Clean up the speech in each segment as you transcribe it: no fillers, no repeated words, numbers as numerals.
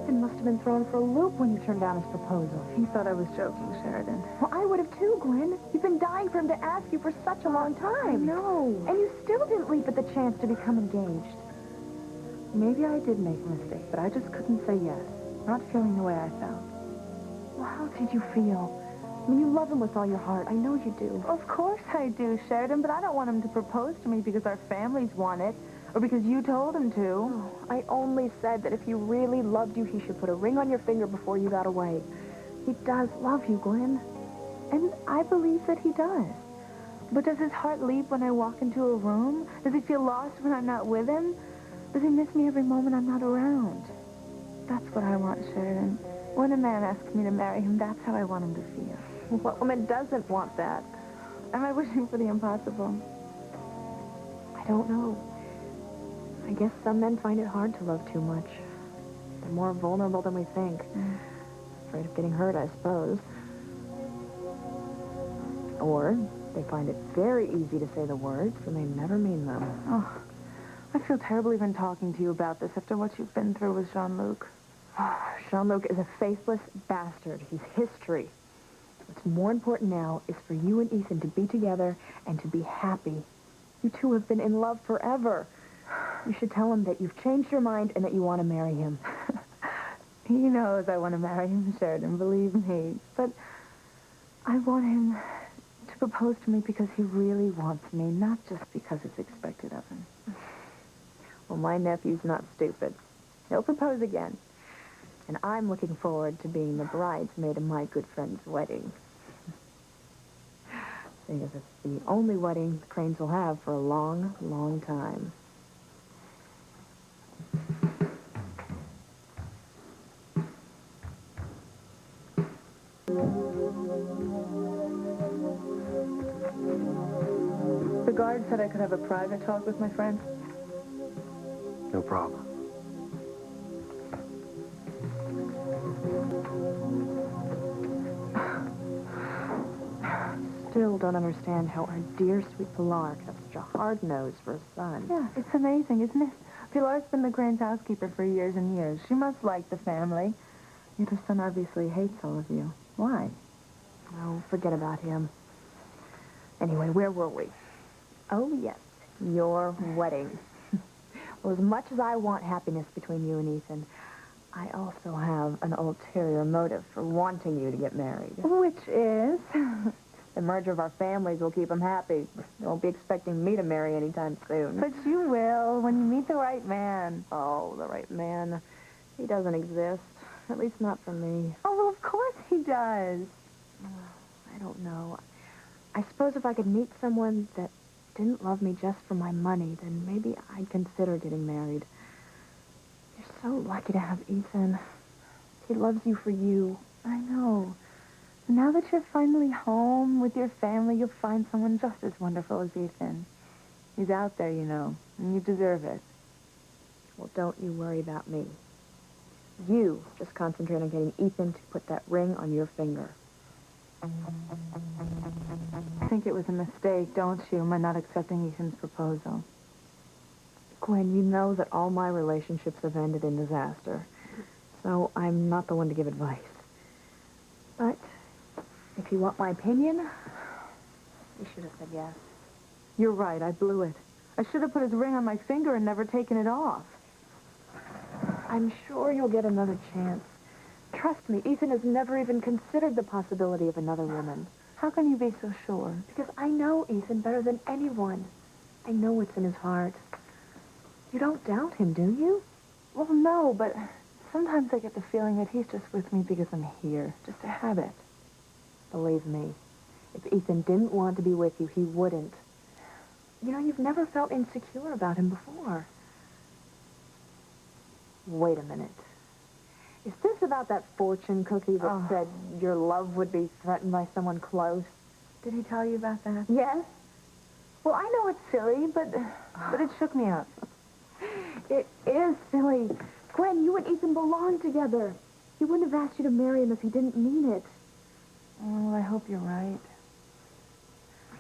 Ethan must have been thrown for a loop when you turned down his proposal. He thought I was joking, Sheridan. Well, I would have too, Gwen. You've been dying for him to ask you for such a long time. No. And you still didn't leap at the chance to become engaged. Maybe I did make a mistake, but I just couldn't say yes. Not feeling the way I felt. Well, how did you feel? I mean, you love him with all your heart. I know you do. Of course I do, Sheridan, but I don't want him to propose to me because our families want it, or because you told him to. Oh, I only said that if he really loved you, he should put a ring on your finger before you got away. He does love you, Gwen. And I believe that he does. But does his heart leap when I walk into a room? Does he feel lost when I'm not with him? Does he miss me every moment I'm not around? That's what I want, Sheridan. When a man asks me to marry him, that's how I want him to feel. What woman doesn't want that? Am I wishing for the impossible? I don't know. I guess some men find it hard to love too much. They're more vulnerable than we think. Afraid of getting hurt, I suppose. Or they find it very easy to say the words and they never mean them. Oh, I feel terrible even talking to you about this after what you've been through with Jean-Luc. Jean-Luc is a faithless bastard. He's history. What's more important now is for you and Ethan to be together and to be happy. You two have been in love forever. You should tell him that you've changed your mind and that you want to marry him. He knows I want to marry him, Sheridan, believe me. But I want him to propose to me because he really wants me, not just because it's expected of him. Well, my nephew's not stupid. He'll propose again. And I'm looking forward to being the bridesmaid of my good friend's wedding. Seeing as it's the only wedding the Cranes will have for a long, long time. The guard said I could have a private talk with my friend. No problem. Still don't understand how our dear sweet Pilar can have such a hard nose for a son. Yeah, it's amazing, isn't it? Pilar's been the Crane's housekeeper for years and years. She must like the family. Yet her son obviously hates all of you. Why? Oh, forget about him. Anyway, where were we? Oh, yes, your wedding. Well, as much as I want happiness between you and Ethan, I also have an ulterior motive for wanting you to get married. Which is? The merger of our families will keep them happy. They won't be expecting me to marry anytime soon. But you will, when you meet the right man. Oh, the right man. He doesn't exist. At least not for me. Oh, well, of course he does. I don't know. I suppose if I could meet someone that didn't love me just for my money, then maybe I'd consider getting married. You're so lucky to have Ethan. He loves you for you. I know. Now that you're finally home with your family, you'll find someone just as wonderful as Ethan. He's out there, and you deserve it. Well, don't you worry about me. You just concentrate on getting Ethan to put that ring on your finger. I think it was a mistake, don't you, my not accepting Ethan's proposal? Gwen, you know that all my relationships have ended in disaster. So I'm not the one to give advice. But if you want my opinion, you should have said yes. You're right, I blew it. I should have put his ring on my finger and never taken it off. I'm sure you'll get another chance. Trust me, Ethan has never even considered the possibility of another woman. How can you be so sure? Because I know Ethan better than anyone. I know what's in his heart. You don't doubt him, do you? Well, no, but sometimes I get the feeling that he's just with me because I'm here, just a habit. Believe me, if Ethan didn't want to be with you, he wouldn't. You've never felt insecure about him before. Wait a minute. Is this about that fortune cookie that said your love would be threatened by someone close? Did he tell you about that? Yes. Well, I know it's silly, but it shook me up. It is silly. Gwen, you and Ethan belong together. He wouldn't have asked you to marry him if he didn't mean it. Well, I hope you're right.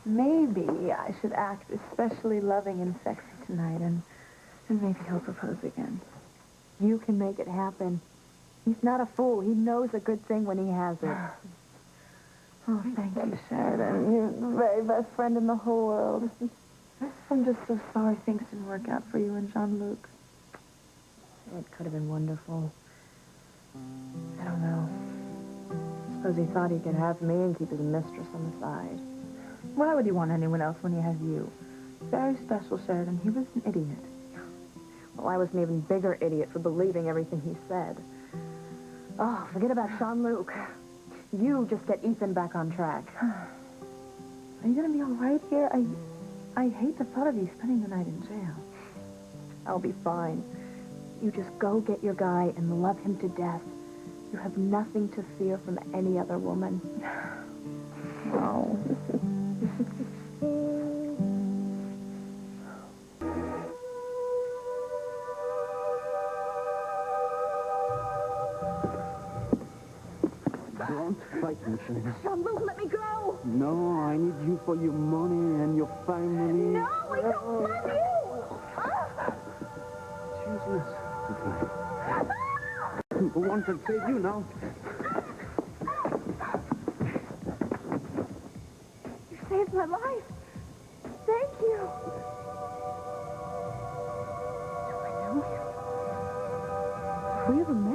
Maybe I should act especially loving and sexy tonight, and maybe he'll propose again. You can make it happen. He's not a fool. He knows a good thing when he has it. Oh, thank you, Sheridan. You're the very best friend in the whole world. I'm just so sorry things didn't work out for you and Jean-Luc. It could have been wonderful. I don't know. I suppose he thought he could have me and keep his mistress on the side. Why would he want anyone else when he has you? Very special, Sheridan. He was an idiot. Well, I was an even bigger idiot for believing everything he said. Oh, forget about Jean-Luc. You just get Ethan back on track. Are you going to be all right here? I hate the thought of you spending the night in jail. I'll be fine. You just go get your guy and love him to death. You have nothing to fear from any other woman. Oh. Don't fight me, Sheridan. Jean-Luc, let me go! No, I need you for your money and your family. No, I don't love you! It's useless. The one can save you now. You saved my life. Thank you. Do I know him? Have we ever met?